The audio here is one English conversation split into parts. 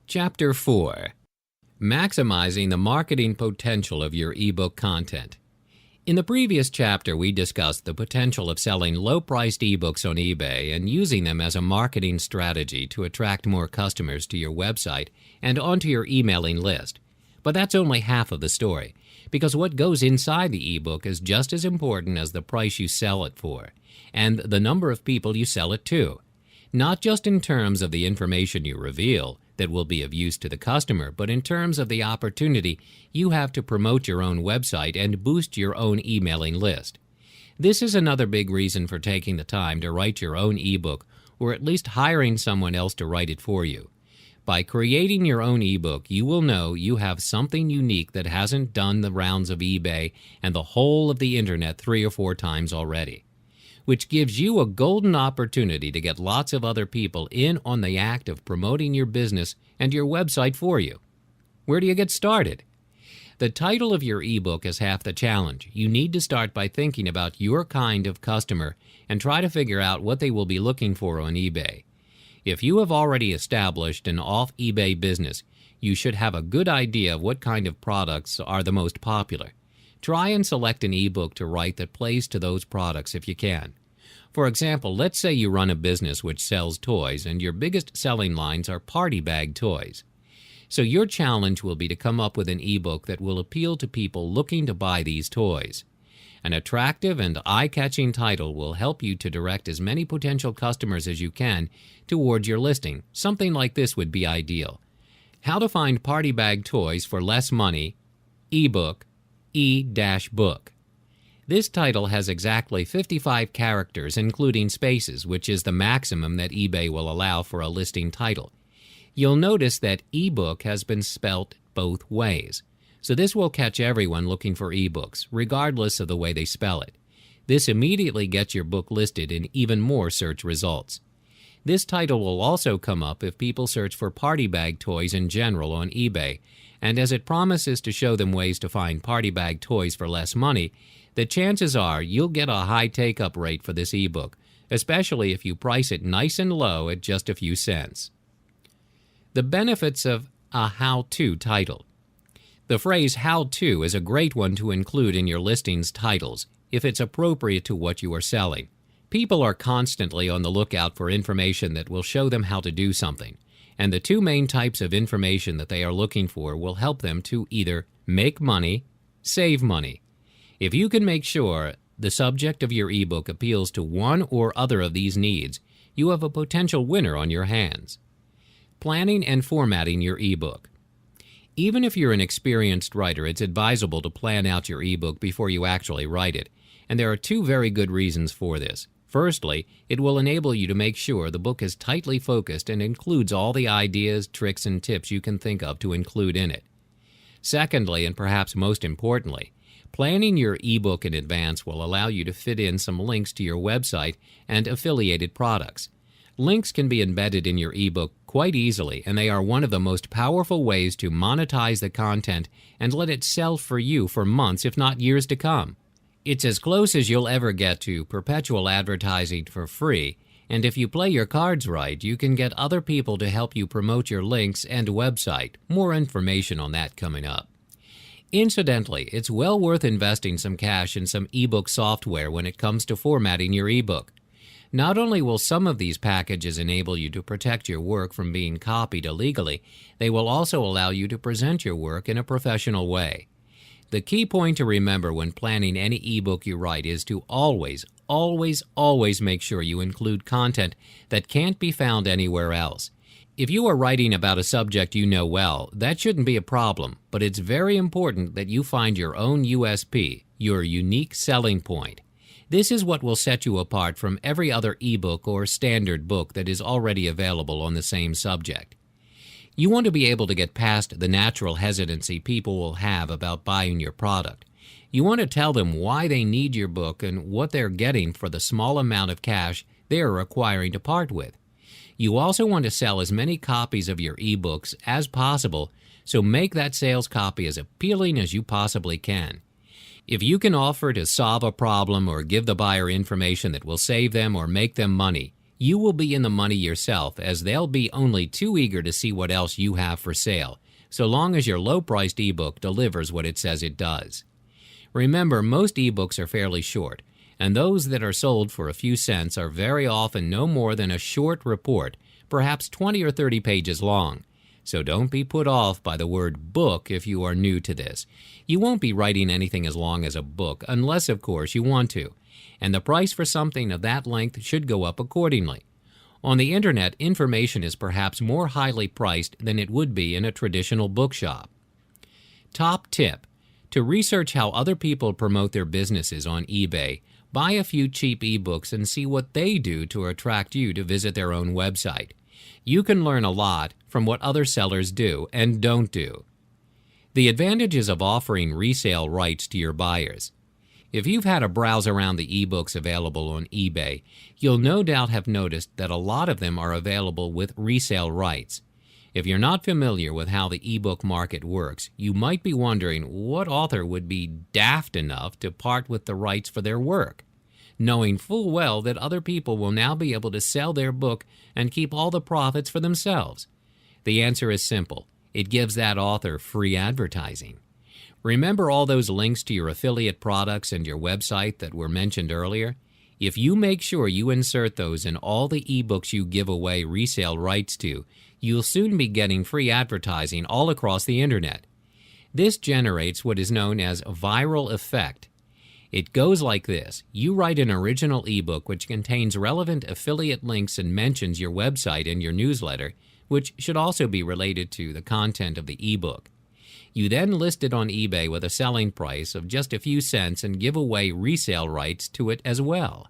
Chapter 4. Maximizing the marketing potential of your ebook content. In the previous chapter, we discussed the potential of selling low-priced ebooks on eBay and using them as a marketing strategy to attract more customers to your website and onto your emailing list. But that's only half of the story, because what goes inside the ebook is just as important as the price you sell it for, and the number of people you sell it to. Not just in terms of the information you reveal that will be of use to the customer, but in terms of the opportunity you have to promote your own website and boost your own emailing list. This is another big reason for taking the time to write your own ebook, or at least hiring someone else to write it for you. By creating your own ebook, you will know you have something unique that hasn't done the rounds of eBay and the whole of the internet 3 or 4 times already, which gives you a golden opportunity to get lots of other people in on the act of promoting your business and your website for you. Where do you get started? The title of your ebook is half the challenge. You need to start by thinking about your kind of customer and try to figure out what they will be looking for on eBay. If you have already established an off-eBay business, you should have a good idea of what kind of products are the most popular. Try and select an ebook to write that plays to those products if you can. For example, let's say you run a business which sells toys and your biggest selling lines are party bag toys. So your challenge will be to come up with an ebook that will appeal to people looking to buy these toys. An attractive and eye-catching title will help you to direct as many potential customers as you can towards your listing. Something like this would be ideal. How to find party bag toys for less money, ebook, e-book. This title has exactly 55 characters, including spaces, which is the maximum that eBay will allow for a listing title. You'll notice that ebook has been spelt both ways, so this will catch everyone looking for ebooks, regardless of the way they spell it. This immediately gets your book listed in even more search results. This title will also come up if people search for party bag toys in general on eBay, and as it promises to show them ways to find party bag toys for less money, the chances are you'll get a high take-up rate for this ebook, especially if you price it nice and low at just a few cents. The benefits of a how-to title. The phrase how-to is a great one to include in your listing's titles if it's appropriate to what you are selling. People are constantly on the lookout for information that will show them how to do something, and the 2 main types of information that they are looking for will help them to either make money, save money. If you can make sure the subject of your ebook appeals to one or other of these needs, you have a potential winner on your hands. Planning and formatting your ebook. Even if you're an experienced writer, it's advisable to plan out your ebook before you actually write it, and there are 2 very good reasons for this. Firstly, it will enable you to make sure the book is tightly focused and includes all the ideas, tricks, and tips you can think of to include in it. Secondly, and perhaps most importantly, planning your ebook in advance will allow you to fit in some links to your website and affiliated products. Links can be embedded in your ebook quite easily, and they are one of the most powerful ways to monetize the content and let it sell for you for months, if not years to come. It's as close as you'll ever get to perpetual advertising for free, and if you play your cards right, you can get other people to help you promote your links and website. More information on that coming up. Incidentally, it's well worth investing some cash in some ebook software when it comes to formatting your ebook. Not only will some of these packages enable you to protect your work from being copied illegally, they will also allow you to present your work in a professional way. The key point to remember when planning any ebook you write is to always make sure you include content that can't be found anywhere else. If you are writing about a subject you know well, that shouldn't be a problem, but it's very important that you find your own USP, your unique selling point. This is what will set you apart from every other ebook or standard book that is already available on the same subject. You want to be able to get past the natural hesitancy people will have about buying your product. You want to tell them why they need your book and what they're getting for the small amount of cash they're requiring to part with. You also want to sell as many copies of your ebooks as possible, so make that sales copy as appealing as you possibly can. If you can offer to solve a problem or give the buyer information that will save them or make them money, You will be in the money yourself, as they'll be only too eager to see what else you have for sale, so long as your low-priced ebook delivers what it says it does. Remember, most ebooks are fairly short, and those that are sold for a few cents are very often no more than a short report, perhaps 20 or 30 pages long. So don't be put off by the word book if you are new to this. You won't be writing anything as long as a book, unless, of course, you want to, and the price for something of that length should go up accordingly. On the internet, information is perhaps more highly priced than it would be in a traditional bookshop. Top tip: to research how other people promote their businesses on eBay, buy a few cheap ebooks and see what they do to attract you to visit their own website. You can learn a lot from what other sellers do and don't do. The advantages of offering resale rights to your buyers. If you've had a browse around the ebooks available on eBay, you'll no doubt have noticed that a lot of them are available with resale rights. If you're not familiar with how the ebook market works, you might be wondering what author would be daft enough to part with the rights for their work, knowing full well that other people will now be able to sell their book and keep all the profits for themselves. The answer is simple. It gives that author free advertising. Remember all those links to your affiliate products and your website that were mentioned earlier? If you make sure you insert those in all the ebooks you give away resale rights to, you'll soon be getting free advertising all across the internet. This generates what is known as a viral effect. It goes like this. You write an original ebook which contains relevant affiliate links and mentions your website in your newsletter, which should also be related to the content of the ebook. You then list it on eBay with a selling price of just a few cents and give away resale rights to it as well.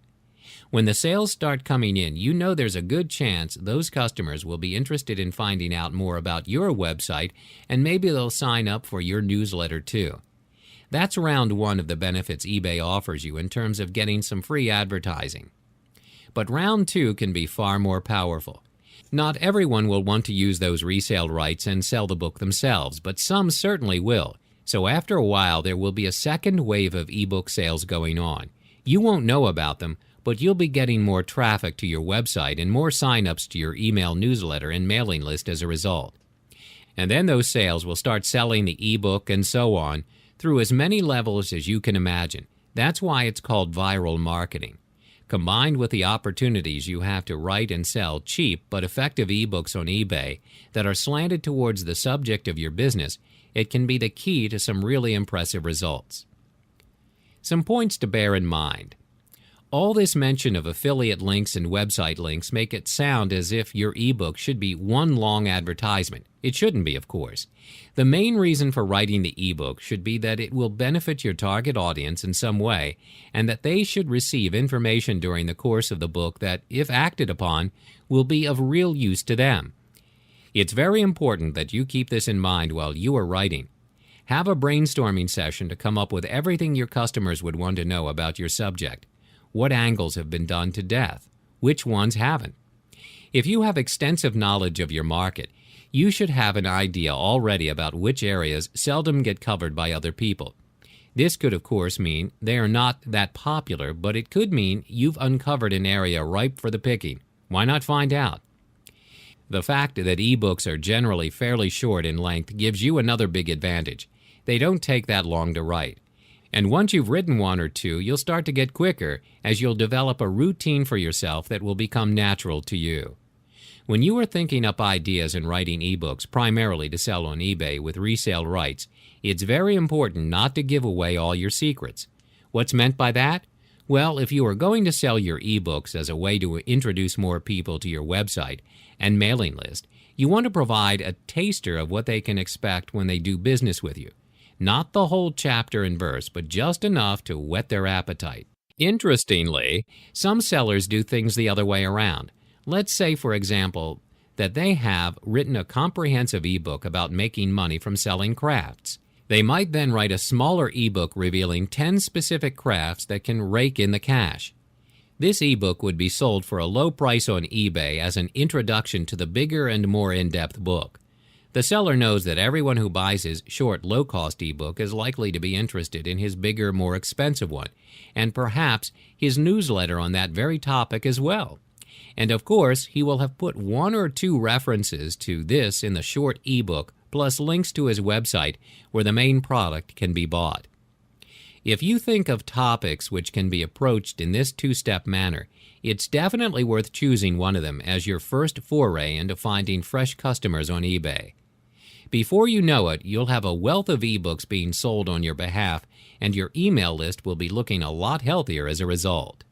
When the sales start coming in, you know there's a good chance those customers will be interested in finding out more about your website, and maybe they'll sign up for your newsletter too. That's round one of the benefits eBay offers you in terms of getting some free advertising. But round two can be far more powerful. Not everyone will want to use those resale rights and sell the book themselves, but some certainly will. So after a while, there will be a second wave of ebook sales going on. You won't know about them, but you'll be getting more traffic to your website and more sign-ups to your email newsletter and mailing list as a result. And then those sales will start selling the ebook and so on through as many levels as you can imagine. That's why it's called viral marketing. Combined with the opportunities you have to write and sell cheap but effective ebooks on eBay that are slanted towards the subject of your business, it can be the key to some really impressive results. Some points to bear in mind. All this mention of affiliate links and website links make it sound as if your ebook should be one long advertisement. It shouldn't be, of course. The main reason for writing the ebook should be that it will benefit your target audience in some way, and that they should receive information during the course of the book that, if acted upon, will be of real use to them. It's very important that you keep this in mind while you are writing. Have a brainstorming session to come up with everything your customers would want to know about your subject. What angles have been done to death? Which ones haven't? If you have extensive knowledge of your market, you should have an idea already about which areas seldom get covered by other people. This could, of course, mean they are not that popular, but it could mean you've uncovered an area ripe for the picking. Why not find out? The fact that ebooks are generally fairly short in length gives you another big advantage. They don't take that long to write. And once you've written one or two, you'll start to get quicker as you'll develop a routine for yourself that will become natural to you. When you are thinking up ideas and writing ebooks primarily to sell on eBay with resale rights, it's very important not to give away all your secrets. What's meant by that? Well, if you are going to sell your ebooks as a way to introduce more people to your website and mailing list, you want to provide a taster of what they can expect when they do business with you. Not the whole chapter and verse, but just enough to whet their appetite. Interestingly, some sellers do things the other way around. Let's say, for example, that they have written a comprehensive ebook about making money from selling crafts. They might then write a smaller ebook revealing 10 specific crafts that can rake in the cash. This ebook would be sold for a low price on eBay as an introduction to the bigger and more in-depth book. The seller knows that everyone who buys his short, low-cost ebook is likely to be interested in his bigger, more expensive one, and perhaps his newsletter on that very topic as well. And of course, he will have put one or two references to this in the short ebook, plus links to his website where the main product can be bought. If you think of topics which can be approached in this two-step manner, it's definitely worth choosing one of them as your first foray into finding fresh customers on eBay. Before you know it, you'll have a wealth of ebooks being sold on your behalf, and your email list will be looking a lot healthier as a result.